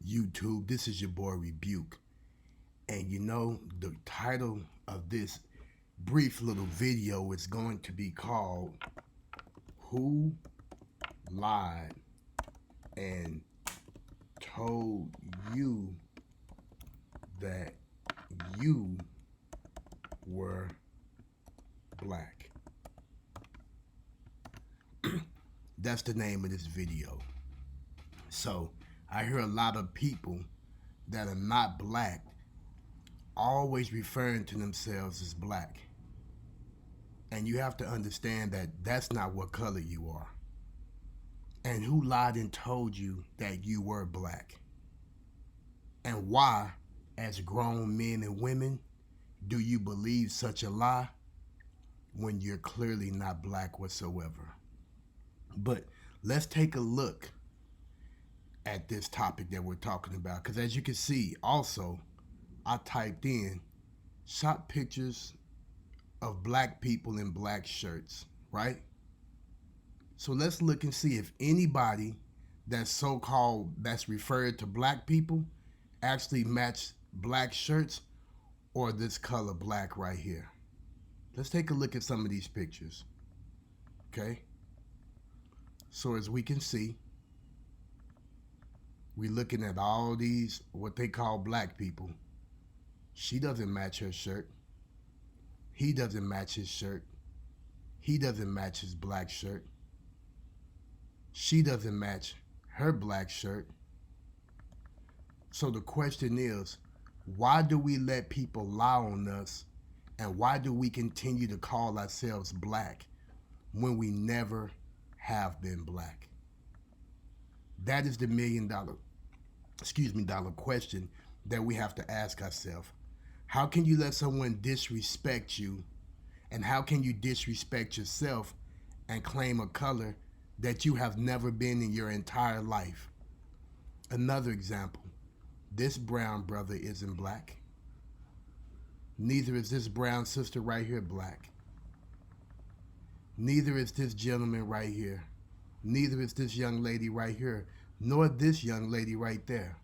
YouTube? This is your boy Rebuke. And you know, the title of this brief little video is going to be called Who Lied and Told You That You Were Black? That's the name of this video. So I hear a lot of people that are not black always referring to themselves as black. And you have to understand that that's not what color you are. And who lied and told you that you were black? And why, as grown men and women, do you believe such a lie when you're clearly not black whatsoever? But let's take a look at this topic that we're talking about, because as you can see, also, I typed in shot pictures of black people in black shirts, right? So let's look and see if anybody that's so-called, that's referred to black people, actually match black shirts or this color black right here. Let's take a look at some of these pictures, okay? So as we can see, we're looking at all these, what they call black people. She doesn't match her shirt. He doesn't match his shirt. He doesn't match his black shirt. She doesn't match her black shirt. So the question is, why do we let people lie on us, and why do we continue to call ourselves black when we never have been black? That is the $1 million dollar question that we have to ask ourselves. How can you let someone disrespect you, and how can you disrespect yourself and claim a color that you have never been in your entire life? Another example, this brown brother isn't black. Neither is this brown sister right here black. Neither is this gentleman right here. Neither is this young lady right here, nor this young lady right there.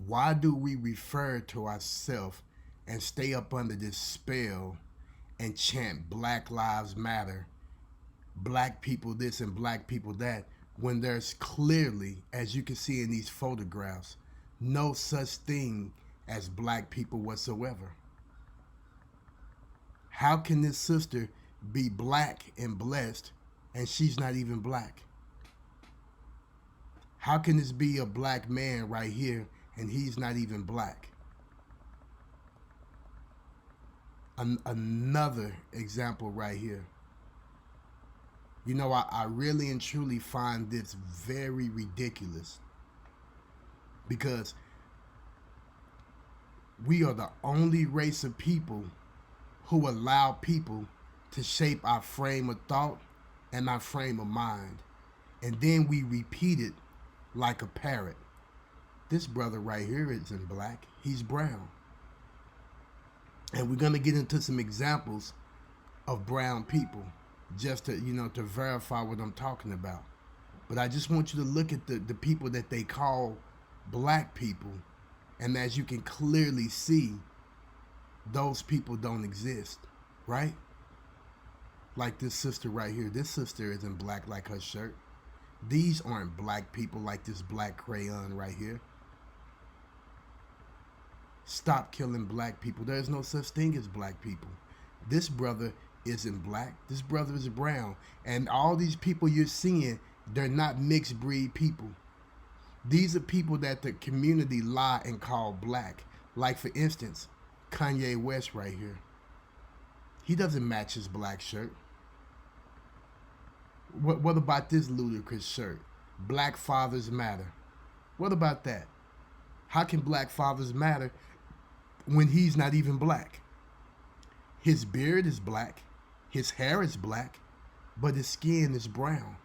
Why do we refer to ourselves and stay up under this spell and chant Black Lives Matter, black people this and black people that, when there's clearly, as you can see in these photographs, no such thing as black people whatsoever? How can this sister be black and blessed and she's not even black? How can this be a black man right here and he's not even black? Another example right here. You know, I really and truly find this very ridiculous, because we are the only race of people who allow people to shape our frame of thought and our frame of mind. And then we repeat it like a parrot. This brother right here isn't black, he's brown. And we're gonna get into some examples of brown people just to, to verify what I'm talking about. But I just want you to look at the people that they call black people, and as you can clearly see, those people don't exist, right? Like this sister right here. This sister isn't black like her shirt. These aren't black people like this black crayon right here. Stop killing black people. There's no such thing as black people. This brother isn't black. This brother is brown. And all these people you're seeing, they're not mixed breed people. These are people that the community lie and call black. Like, for instance, Kanye West right here. He doesn't match his black shirt. What about this ludicrous shirt? Black Fathers Matter. What about that? How can black fathers matter when he's not even black? His beard is black, his hair is black, but his skin is brown.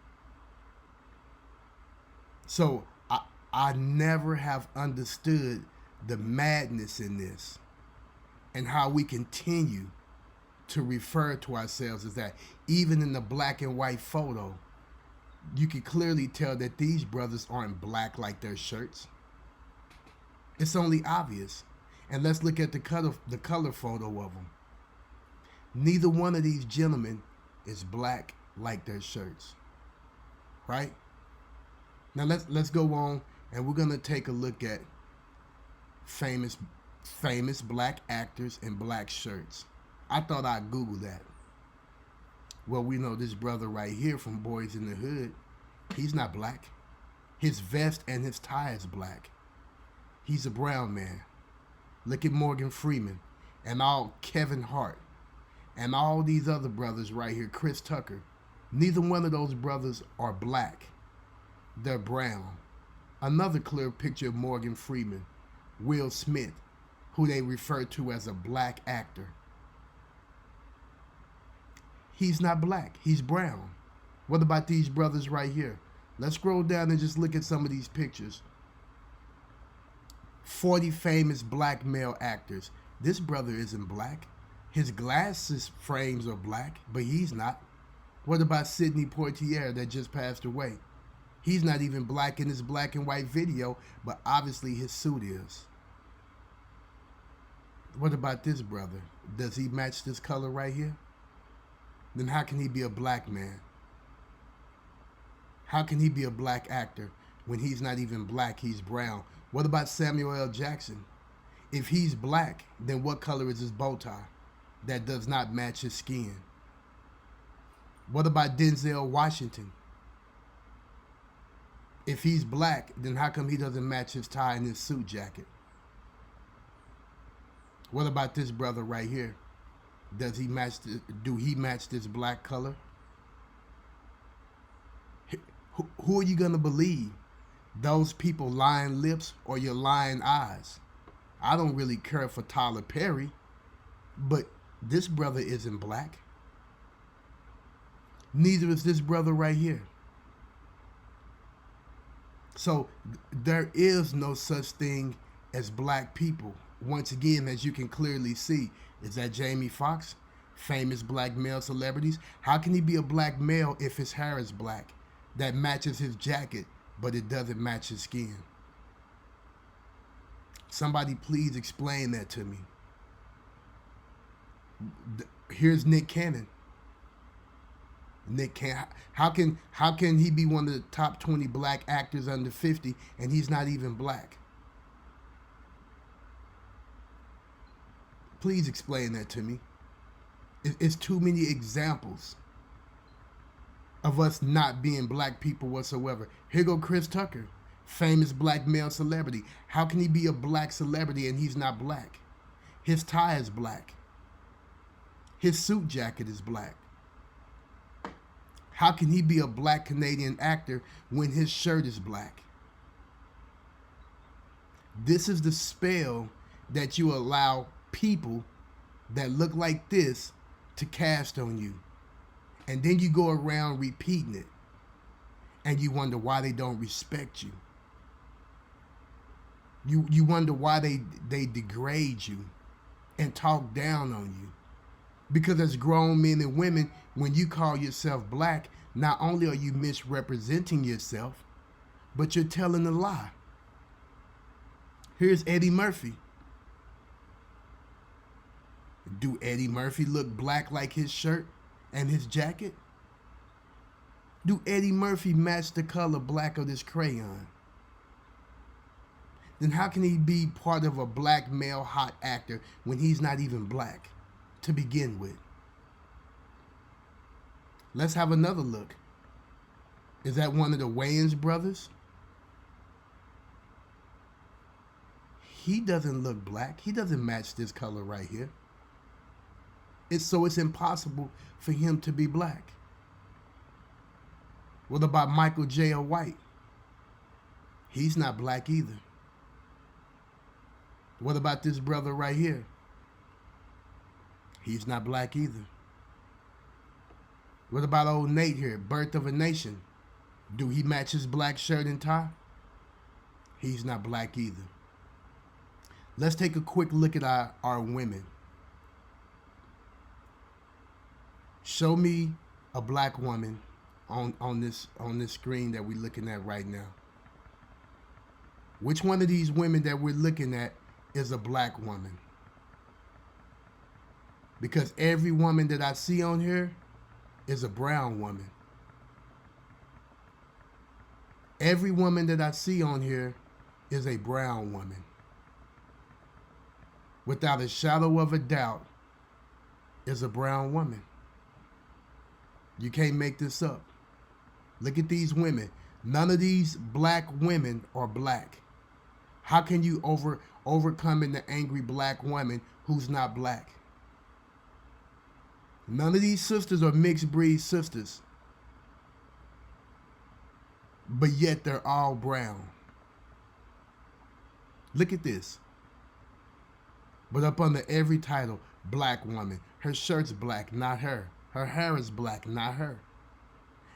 So I never have understood the madness in this, and how we continue to refer to ourselves as that. Even in the black and white photo, you can clearly tell that these brothers aren't black like their shirts. It's only obvious. And let's look at the color photo of them. Neither one of these gentlemen is black like their shirts, right? Now let's go on, and we're gonna take a look at famous black actors in black shirts. I thought I'd Google that. Well, we know this brother right here from Boys in the Hood. He's not black. His vest and his tie is black. He's a brown man. Look at Morgan Freeman and all Kevin Hart and all these other brothers right here, Chris Tucker. Neither one of those brothers are black. They're brown. Another clear picture of Morgan Freeman, Will Smith, who they refer to as a black actor. He's not black. He's brown. What about these brothers right here? Let's scroll down and just look at some of these pictures. 40 famous black male actors. This brother isn't black. His glasses frames are black, but he's not. What about Sidney Poitier that just passed away? He's not even black in his black and white video, but obviously his suit is. What about this brother? Does he match this color right here? Then how can he be a black man? How can he be a black actor when he's not even black, he's brown? What about Samuel L. Jackson? If he's black, then what color is his bow tie? That does not match his skin. What about Denzel Washington? If he's black, then how come he doesn't match his tie and his suit jacket? What about this brother right here? Do he match this black color? Who are you going to believe? Those people lying lips or your lying eyes? I don't really care for Tyler Perry, but this brother isn't black. Neither is this brother right here. So there is no such thing as black people. Once again, as you can clearly see, is that Jamie Foxx, famous black male celebrities? How can he be a black male if his hair is black? That matches his jacket, but it doesn't match his skin. Somebody please explain that to me. Here's Nick Cannon. How can he be one of the top 20 black actors under 50 and he's not even black? Please explain that to me. It's too many examples of us not being black people whatsoever. Here go Chris Tucker, famous black male celebrity. How can he be a black celebrity and he's not black? His tie is black. His suit jacket is black. How can he be a black Canadian actor when his shirt is black? This is the spell that you allow people that look like this to cast on you. And then you go around repeating it. And you wonder why they don't respect you. You wonder why they degrade you and talk down on you. Because as grown men and women, when you call yourself black, not only are you misrepresenting yourself, but you're telling a lie. Here's Eddie Murphy. Do Eddie Murphy look black like his shirt and his jacket? Do Eddie Murphy match the color black of this crayon? Then how can he be part of a black male hot actor when he's not even black to begin with? Let's have another look. Is that one of the Wayans brothers? He doesn't look black. He doesn't match this color right here. It's impossible for him to be black. What about Michael J. White? He's not black either. What about this brother right here? He's not black either. What about old Nate here, Birth of a Nation? Do he match his black shirt and tie? He's not black either. Let's take a quick look at our women. Show me a black woman on this screen that we're looking at right now? Which one of these women that we're looking at is a black woman? Because every woman that I see on here is a brown woman. Every woman that I see on here is a brown woman. Without a shadow of a doubt, is a brown woman. You can't make this up. Look at these women. None of these black women are black. How can you overcome the angry black woman who's not black? None of these sisters are mixed breed sisters. But yet they're all brown. Look at this. But up under every title, black woman. Her shirt's black, not her. Her hair is black, not her.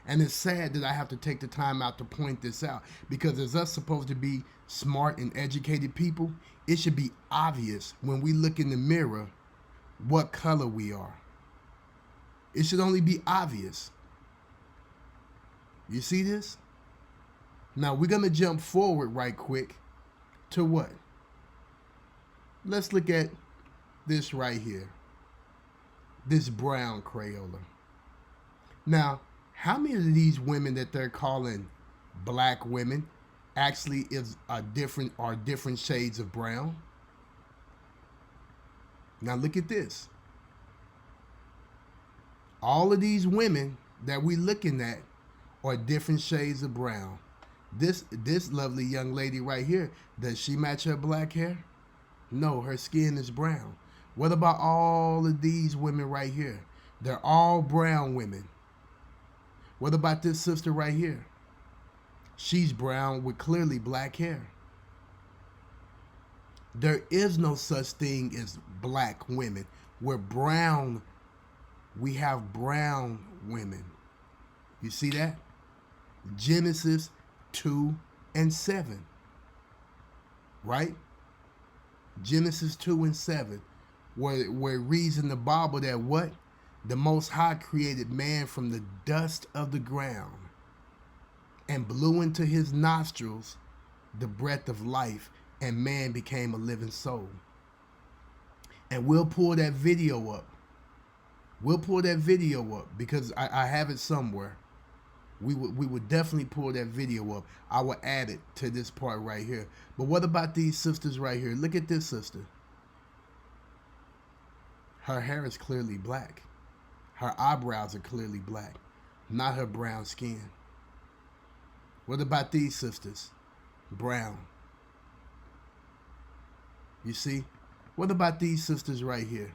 And it's sad that I have to take the time out to point this out, because as us supposed to be smart and educated people, it should be obvious when we look in the mirror what color we are. It should only be obvious. You see this? Now we're going to jump forward right quick to what? Let's look at this right here. This brown Crayola. Now, how many of these women that they're calling black women actually are different shades of brown? Now look at this. All of these women that we're looking at are different shades of brown. This lovely young lady right here, does she match her black hair? No, her skin is brown. What about all of these women right here? They're all brown women. What about this sister right here? She's brown with clearly black hair. There is no such thing as black women. We're brown. We have brown women. You see that? Genesis 2:7. Right? Genesis 2:7. Where it reads in the Bible that what? The Most High created man from the dust of the ground and blew into his nostrils the breath of life, and man became a living soul. And we'll pull that video up. We'll pull that video up because I have it somewhere. We would definitely pull that video up. I will add it to this part right here. But what about these sisters right here? Look at this sister. Her hair is clearly black. Her eyebrows are clearly black, not her brown skin. What about these sisters? Brown. You see? What about these sisters right here?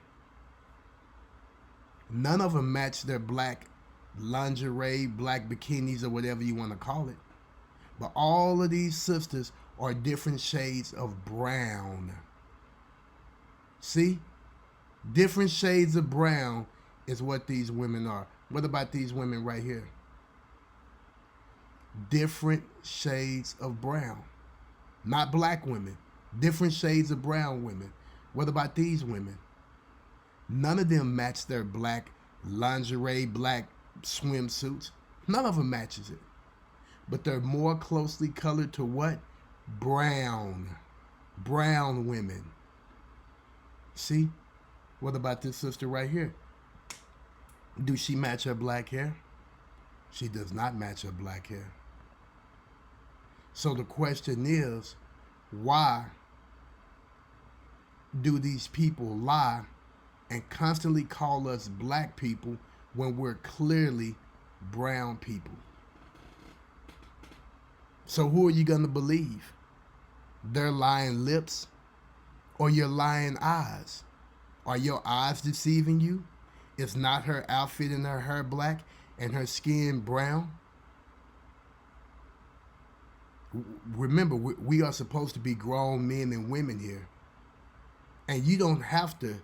None of them match their black lingerie, black bikinis, or whatever you want to call it. But all of these sisters are different shades of brown. See? Different shades of brown is what these women are. What about these women right here? Different shades of brown. Not black women. Different shades of brown women. What about these women? None of them match their black lingerie, black swimsuits. None of them matches it. But they're more closely colored to what? Brown. Brown women. See? What about this sister right here? Do she match her black hair? She does not match her black hair. So the question is, why do these people lie and constantly call us black people when we're clearly brown people? So who are you going to believe? Their lying lips or your lying eyes? Are your eyes deceiving you? Is not her outfit and her hair black and her skin brown? Remember, we are supposed to be grown men and women here. And you don't have to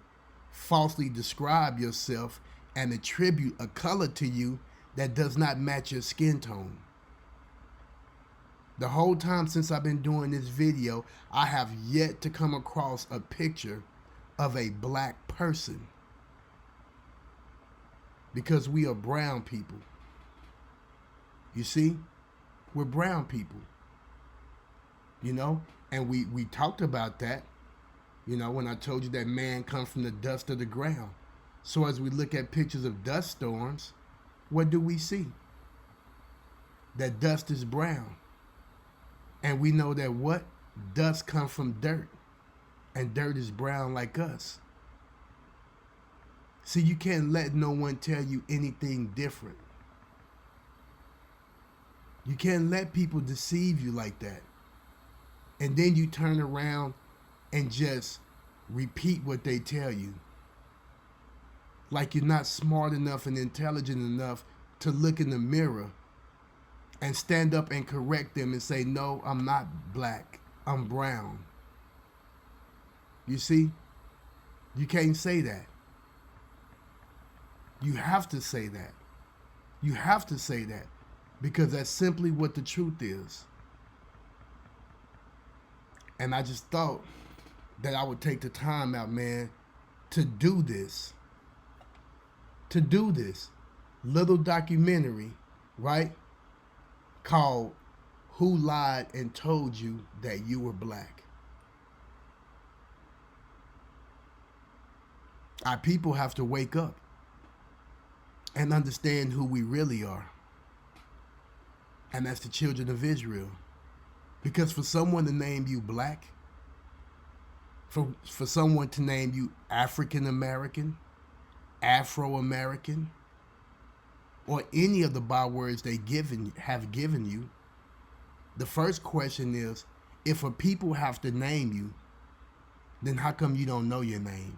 falsely describe yourself and attribute a color to you that does not match your skin tone. The whole time since I've been doing this video, I have yet to come across a picture of a black person. Because we are brown people. You see, we're brown people, you know, and we talked about that, you know, when I told you that man comes from the dust of the ground. So as we look at pictures of dust storms, what do we see? That dust is brown. And we know that what? Dust comes from dirt. And dirt is brown like us. See, you can't let no one tell you anything different. You can't let people deceive you like that. And then you turn around and just repeat what they tell you. Like you're not smart enough and intelligent enough to look in the mirror and stand up and correct them and say, no, I'm not black, I'm brown. You see? You can't say that. You have to say that. You have to say that because that's simply what the truth is. And I just thought that I would take the time out, man, to do this. To do this little documentary, right? Called Who Lied and Told You That You Were Black. Our people have to wake up and understand who we really are. And that's the children of Israel. Because for someone to name you black, for someone to name you African American, Afro American, or any of the bywords they have given you, the first question is, if a people have to name you, then how come you don't know your name?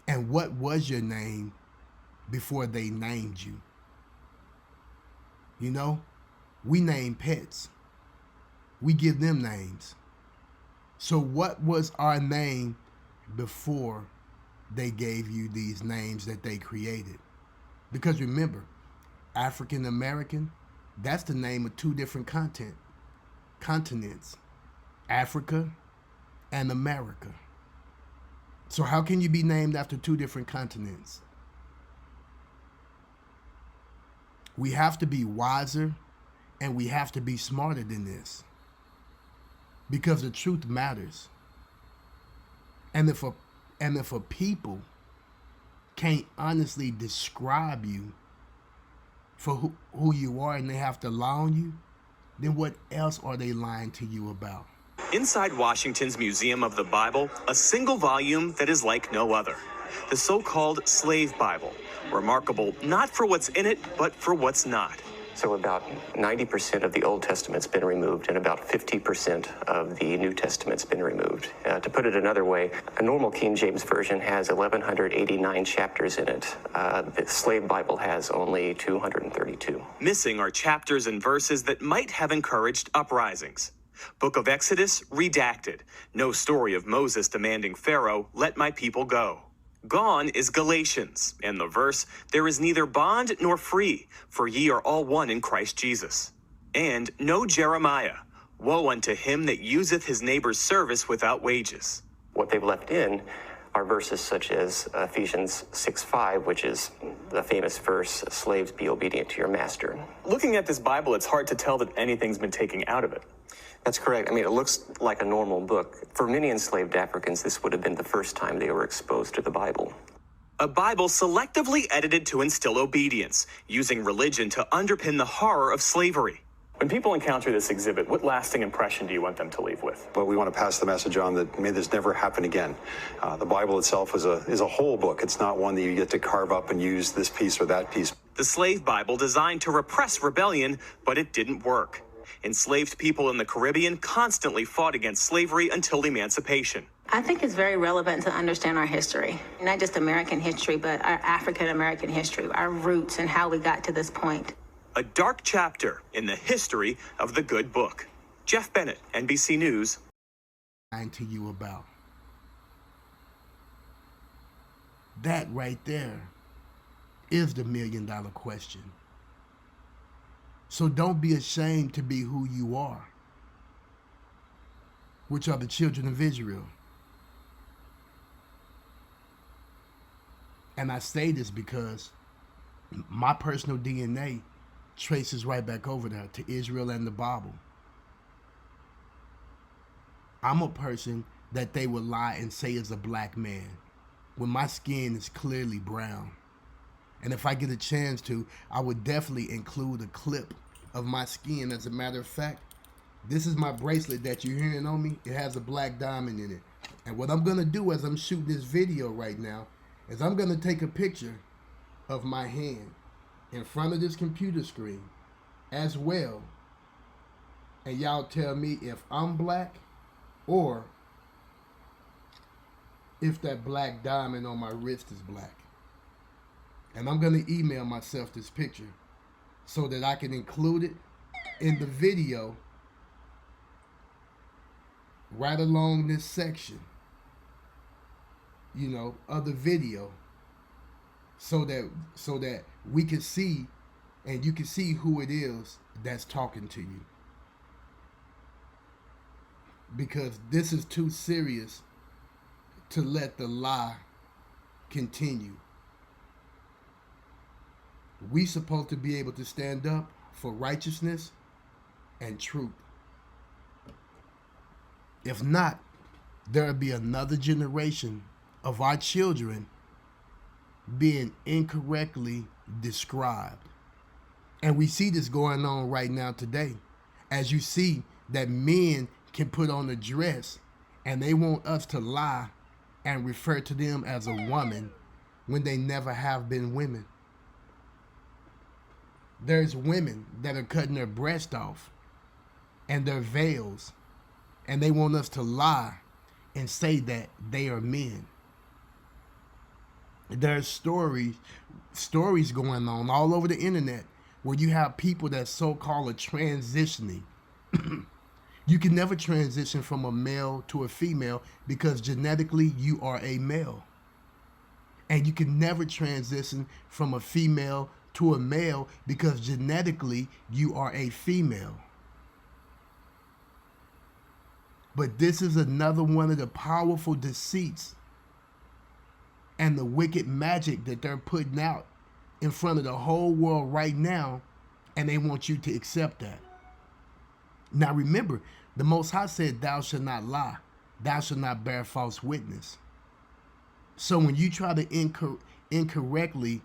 And what was your name before they named you? You know, we name pets. We give them names. So what was our name before they gave you these names that they created? Because remember, African American, that's the name of two different continents, Africa and America. So how can you be named after two different continents? We have to be wiser and we have to be smarter than this. Because the truth matters. And if a people can't honestly describe you for who you are and they have to lie on you, then what else are they lying to you about? Inside Washington's Museum of the Bible, a single volume that is like no other. The so-called Slave Bible, remarkable not for what's in it, but for what's not. So about 90% of the Old Testament's been removed and about 50% of the New Testament's been removed. To put it another way, a normal King James Version has 1,189 chapters in it. The Slave Bible has only 232. Missing are chapters and verses that might have encouraged uprisings. Book of Exodus, redacted. No story of Moses demanding Pharaoh, let my people go. Gone is Galatians, and the verse, there is neither bond nor free, for ye are all one in Christ Jesus. And no Jeremiah, woe unto him that useth his neighbor's service without wages. What they've left in are verses such as Ephesians 6:5, which is the famous verse, slaves, be obedient to your master. Looking at this Bible, it's hard to tell that anything's been taken out of it. That's correct. I mean, it looks like a normal book. For many enslaved Africans, this would have been the first time they were exposed to the Bible. A Bible selectively edited to instill obedience, using religion to underpin the horror of slavery. When people encounter this exhibit, what lasting impression do you want them to leave with? But we want to pass the message on that may this never happen again. The Bible itself is a whole book. It's not one that you get to carve up and use this piece or that piece. The Slave Bible designed to repress rebellion, but it didn't work. Enslaved people in the Caribbean constantly fought against slavery until emancipation. I think it's very relevant to understand our history, not just American history, but our African American history, our roots and how we got to this point. A dark chapter in the history of the good book. Jeff Bennett, NBC News. To you about that right there is the $1 million question. So don't be ashamed to be who you are, which are the children of Israel. And I say this because My personal DNA traces right back over there to Israel and the Bible. I'm a person that they will lie and say is a black man when my skin is clearly brown. And if I get a chance to, I would definitely include a clip of my skin. As a matter of fact, this is my bracelet that you're hearing on me. It has a black diamond in it. And what I'm going to do as I'm shooting this video right now is I'm going to take a picture of my hand in front of this computer screen as well. And y'all tell me if I'm black or if that black diamond on my wrist is black. And I'm going to email myself this picture so that I can include it in the video right along this section, you know, of the video, so that we can see and you can see who it is that's talking to you. Because this is too serious to let the lie continue. We supposed to be able to stand up for righteousness and truth. If not, there'll be another generation of our children being incorrectly described. And we see this going on right now today. As you see that men can put on a dress and they want us to lie and refer to them as a woman when they never have been women. There's women that are cutting their breast off and their veils, and they want us to lie and say that they are men. There's stories going on all over the internet where you have people that so-called are transitioning. You can never transition from a male to a female because genetically you are a male. And you can never transition from a female to a male because genetically you are a female. But this is another one of the powerful deceits and the wicked magic that they're putting out in front of the whole world right now, and they want you to accept that. Now remember, the Most High said, thou shalt not lie, thou shalt not bear false witness. So when you try to incorrectly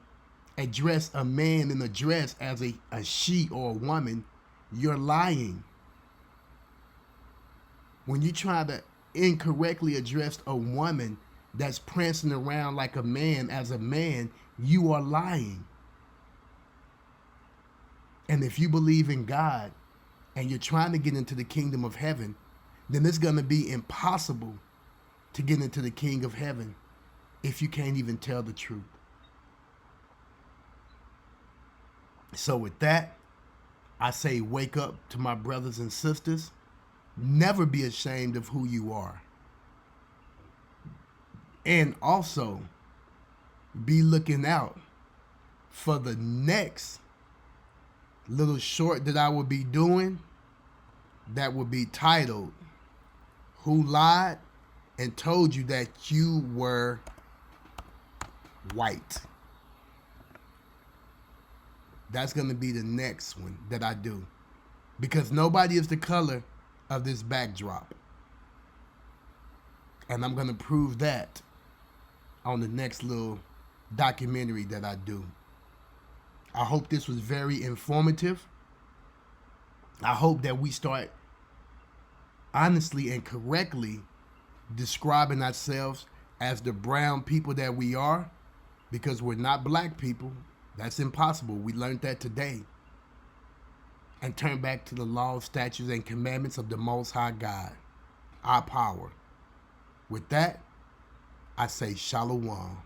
address a man in a dress as a she or a woman, you're lying. When you try to incorrectly address a woman that's prancing around like a man as a man, you are lying. And if you believe in God and you're trying to get into the kingdom of heaven, then it's going to be impossible to get into the king of heaven if you can't even tell the truth. So with that, I say wake up to my brothers and sisters. Never be ashamed of who you are. And also be looking out for the next little short that I will be doing that will be titled, Who Lied and Told You That You Were White. That's going to be the next one that I do. Because nobody is the color of this backdrop. And I'm going to prove that on the next little documentary that I do. I hope this was very informative. I hope that we start honestly and correctly describing ourselves as the brown people that we are, because we're not black people. That's impossible. We learned that today. And turn back to the laws, statutes, and commandments of the Most High God, our power. With that, I say Shalom.